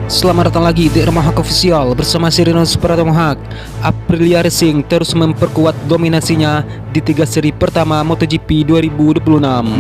Selamat datang lagi di Rumah Hak Official bersama Sirinos Pratama Hak. Aprilia Racing terus memperkuat dominasinya di 3 seri pertama MotoGP 2026,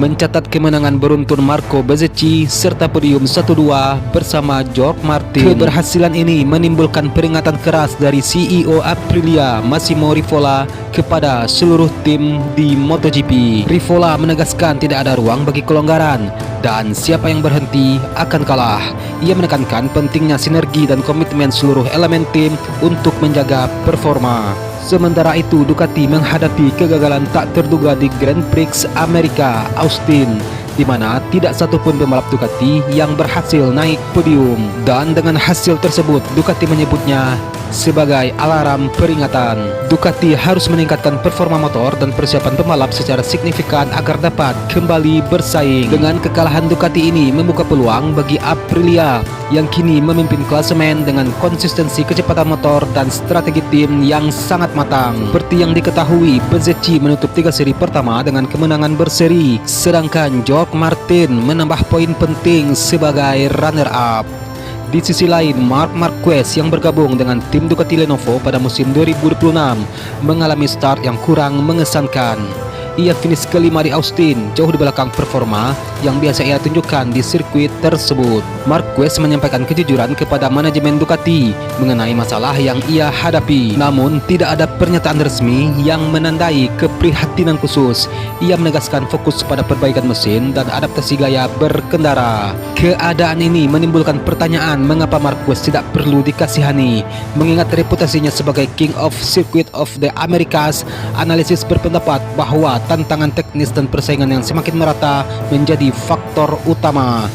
mencatat kemenangan beruntun Marco Bezzecchi serta podium 1-2 bersama Jorge Martin. Keberhasilan ini menimbulkan peringatan keras dari CEO Aprilia Massimo Rivola kepada seluruh tim di MotoGP. Rivola menegaskan tidak ada ruang bagi kelonggaran dan siapa yang berhenti akan kalah. Ia menekankan pentingnya sinergi dan komitmen seluruh elemen tim untuk menjaga performa. Sementara itu, Ducati menghadapi kegagalan tak terduga di Grand Prix Amerika Austin, di mana tidak satupun pembalap Ducati yang berhasil naik podium. Dan dengan hasil tersebut, Ducati menyebutnya sebagai alarm peringatan. Ducati harus meningkatkan performa motor dan persiapan pembalap secara signifikan agar dapat kembali bersaing. Dengan kekalahan Ducati ini membuka peluang bagi Aprilia yang kini memimpin klasemen dengan konsistensi kecepatan motor dan strategi tim yang sangat matang. Seperti yang diketahui, Bezzecchi menutup 3 seri pertama dengan kemenangan berseri, sedangkan Jorge Martin menambah poin penting sebagai runner-up. Di sisi lain, Marc Marquez yang bergabung dengan tim Ducati Lenovo pada musim 2026 mengalami start yang kurang mengesankan. Ia finish kelima di Austin, jauh di belakang performa yang biasa ia tunjukkan di sirkuit tersebut. Marquez menyampaikan kejujuran kepada manajemen Ducati mengenai masalah yang ia hadapi. Namun, tidak ada pernyataan resmi yang menandai keprihatinan khusus. Ia menegaskan fokus pada perbaikan mesin dan adaptasi gaya berkendara. Keadaan ini menimbulkan pertanyaan mengapa Marquez tidak perlu dikasihani. Mengingat reputasinya sebagai King of Circuit of the Americas, analisis berpendapat bahwa tantangan teknis dan persaingan yang semakin merata menjadi faktor utama.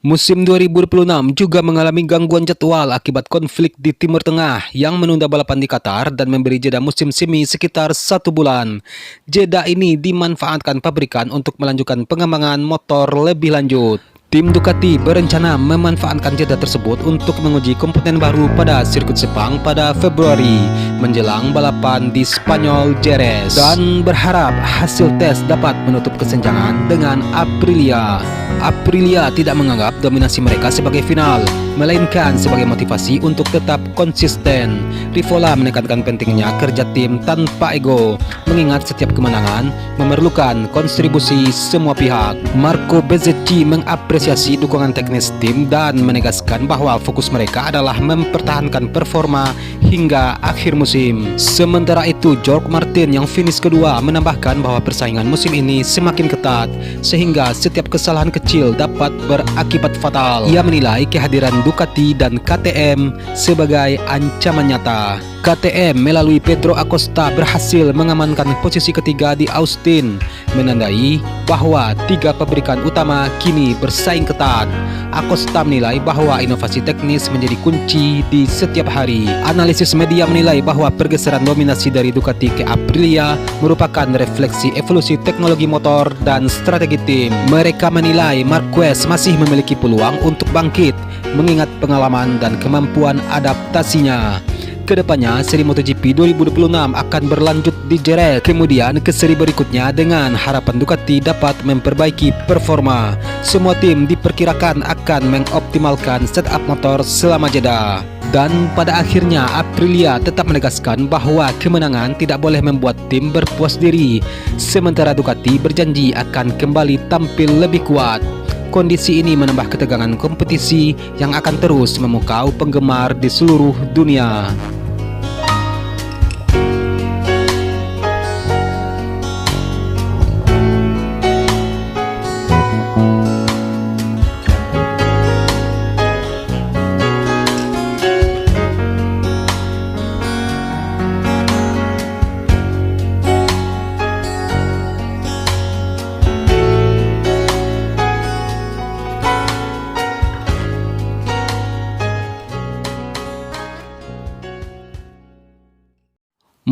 Musim 2026 juga mengalami gangguan jadwal akibat konflik di Timur Tengah yang menunda balapan di Qatar dan memberi jeda musim semi sekitar 1 bulan. Jeda ini dimanfaatkan pabrikan untuk melanjutkan pengembangan motor lebih lanjut. Tim Ducati berencana memanfaatkan jeda tersebut untuk menguji komponen baru pada sirkuit Sepang pada Februari menjelang balapan di Spanyol Jerez, dan berharap hasil tes dapat menutup kesenjangan dengan Aprilia. Aprilia tidak menganggap dominasi mereka sebagai final, melainkan sebagai motivasi untuk tetap konsisten. Rivola menekankan pentingnya kerja tim tanpa ego, mengingat setiap kemenangan memerlukan kontribusi semua pihak. Marco Bezzecchi mengapresiasi dukungan teknis tim dan menegaskan bahwa fokus mereka adalah mempertahankan performa hingga akhir musim. Sementara itu, Jorge Martin yang finish kedua menambahkan bahwa persaingan musim ini semakin ketat, sehingga setiap kesalahan kecil dapat berakibat fatal. Ia menilai kehadiran Ducati dan KTM sebagai ancaman nyata. KTM melalui Pedro Acosta berhasil mengamankan posisi ketiga di Austin, menandai bahwa 3 pabrikan utama kini bersaing ketat. Acosta menilai bahwa inovasi teknis menjadi kunci di setiap hari. Analisis media menilai bahwa pergeseran dominasi dari Ducati ke Aprilia merupakan refleksi evolusi teknologi motor dan strategi tim. Mereka menilai Marquez masih memiliki peluang untuk bangkit, mengingat pengalaman dan kemampuan adaptasinya. Kedepannya, seri MotoGP 2026 akan berlanjut di Jerez, kemudian ke seri berikutnya dengan harapan Ducati dapat memperbaiki performa. Semua tim diperkirakan akan mengoptimalkan setup motor selama jeda. Dan pada akhirnya, Aprilia tetap menegaskan bahwa kemenangan tidak boleh membuat tim berpuas diri, sementara Ducati berjanji akan kembali tampil lebih kuat. Kondisi ini menambah ketegangan kompetisi yang akan terus memukau penggemar di seluruh dunia.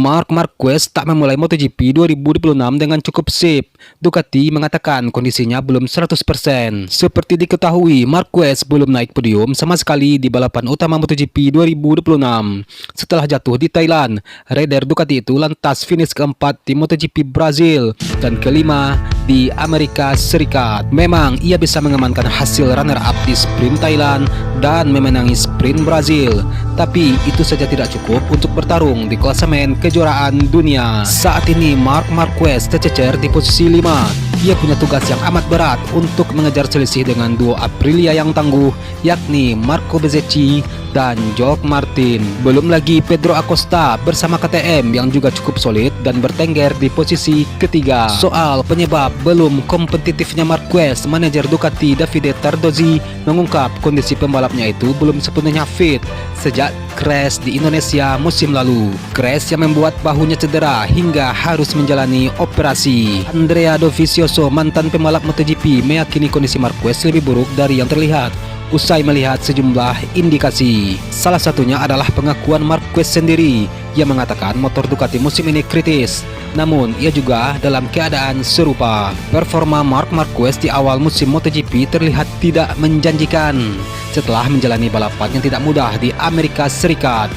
Marc Marquez tak memulai MotoGP 2026 dengan cukup sip. Ducati mengatakan kondisinya belum 100%. Seperti diketahui, Marquez belum naik podium sama sekali di balapan utama MotoGP 2026. Setelah jatuh di Thailand, rider Ducati itu lantas finish keempat di MotoGP Brazil dan kelima di Amerika Serikat. Memang ia bisa mengamankan hasil runner-up di sprint Thailand dan memenangi sprint Brazil, tapi itu saja tidak cukup untuk bertarung di klasemen kejuaraan dunia. Saat ini Marc Marquez tercecer di posisi 5. Ia punya tugas yang amat berat untuk mengejar selisih dengan duo Aprilia yang tangguh, yakni Marco Bezzecchi dan Jorge Martin. Belum lagi Pedro Acosta bersama KTM yang juga cukup solid dan bertengger di posisi ketiga. Soal penyebab belum kompetitifnya Marquez, manajer Ducati Davide Tardozzi mengungkap kondisi pembalapnya itu belum sepenuhnya fit sejak crash di Indonesia musim lalu. Crash yang membuat bahunya cedera hingga harus menjalani operasi. Andrea Dovizioso, mantan pembalap MotoGP, meyakini kondisi Marquez lebih buruk dari yang terlihat usai melihat sejumlah indikasi. Salah satunya adalah pengakuan Marquez sendiri. Ia mengatakan motor Ducati musim ini kritis, namun ia juga dalam keadaan serupa. Performa Marc Marquez di awal musim MotoGP terlihat tidak menjanjikan setelah menjalani balapan yang tidak mudah di Amerika Serikat.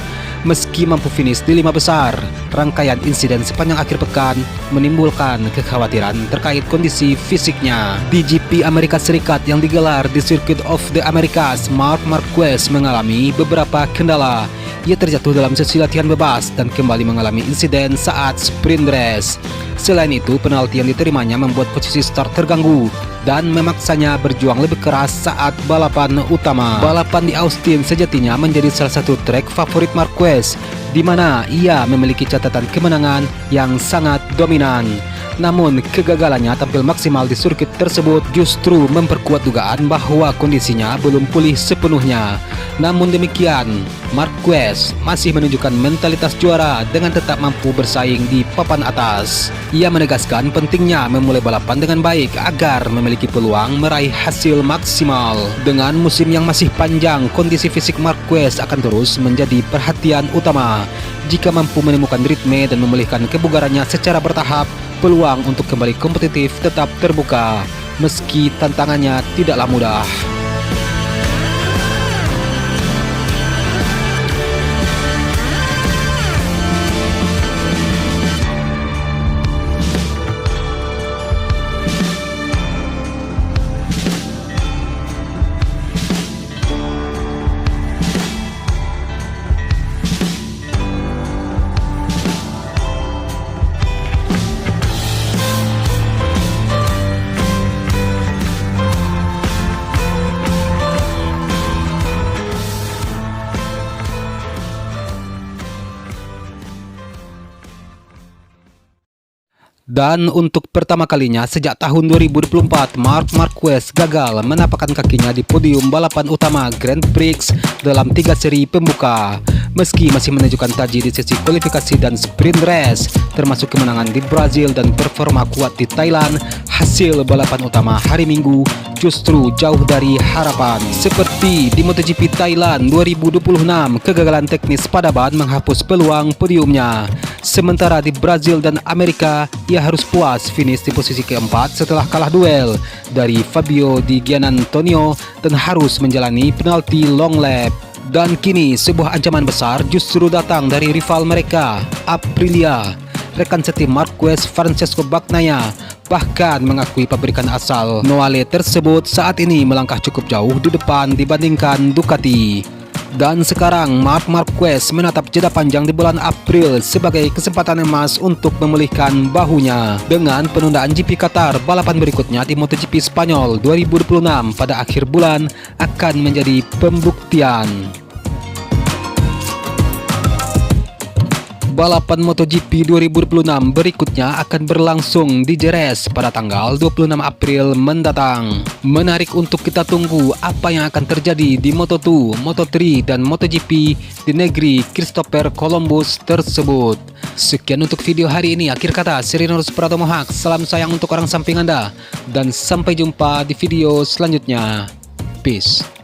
Meski mampu finish di 5 besar, rangkaian insiden sepanjang akhir pekan menimbulkan kekhawatiran terkait kondisi fisiknya. Di GP Amerika Serikat yang digelar di Circuit of the Americas, Marc Marquez mengalami beberapa kendala. Ia terjatuh dalam sesi latihan bebas dan kembali mengalami insiden saat sprint race. Selain itu, penalti yang diterimanya membuat posisi start terganggu dan memaksanya berjuang lebih keras saat balapan utama. Balapan di Austin sejatinya menjadi salah satu trek favorit Marquez, di mana ia memiliki catatan kemenangan yang sangat dominan. Namun, kegagalannya tampil maksimal di sirkuit tersebut justru memperkuat dugaan bahwa kondisinya belum pulih sepenuhnya. Namun demikian, Marquez masih menunjukkan mentalitas juara dengan tetap mampu bersaing di papan atas. Ia menegaskan pentingnya memulai balapan dengan baik agar memiliki peluang meraih hasil maksimal. Dengan musim yang masih panjang, kondisi fisik Marquez akan terus menjadi perhatian utama. Jika mampu menemukan ritme dan memulihkan kebugarannya secara bertahap, peluang untuk kembali kompetitif tetap terbuka, meski tantangannya tidaklah mudah. Dan untuk pertama kalinya sejak tahun 2024, Marc Marquez gagal menapakkan kakinya di podium balapan utama Grand Prix dalam 3 seri pembuka. Meski masih menunjukkan taji di sesi kualifikasi dan sprint race, termasuk kemenangan di Brazil dan performa kuat di Thailand, hasil balapan utama hari Minggu justru jauh dari harapan. Seperti di MotoGP Thailand 2026, kegagalan teknis pada ban menghapus peluang podiumnya. Sementara di Brazil dan Amerika, ia harus puas finish di posisi keempat setelah kalah duel dari Fabio Di Giannantonio dan harus menjalani penalti long lap. Dan kini sebuah ancaman besar justru datang dari rival mereka, Aprilia. Rekan setim Marquez, Francesco Bagnaia, bahkan mengakui pabrikan asal Noale tersebut saat ini melangkah cukup jauh di depan dibandingkan Ducati. Dan sekarang Marc Marquez menatap jeda panjang di bulan April sebagai kesempatan emas untuk memulihkan bahunya. Dengan penundaan GP Qatar, balapan berikutnya di MotoGP Spanyol 2026 pada akhir bulan akan menjadi pembuktian. Balapan MotoGP 2026 berikutnya akan berlangsung di Jerez pada tanggal 26 April mendatang. Menarik untuk kita tunggu apa yang akan terjadi di Moto2, Moto3, dan MotoGP di negeri Christopher Columbus tersebut. Sekian untuk video hari ini. Akhir kata, Sirinus Pratomo Haq, salam sayang untuk orang samping Anda, dan sampai jumpa di video selanjutnya. Peace.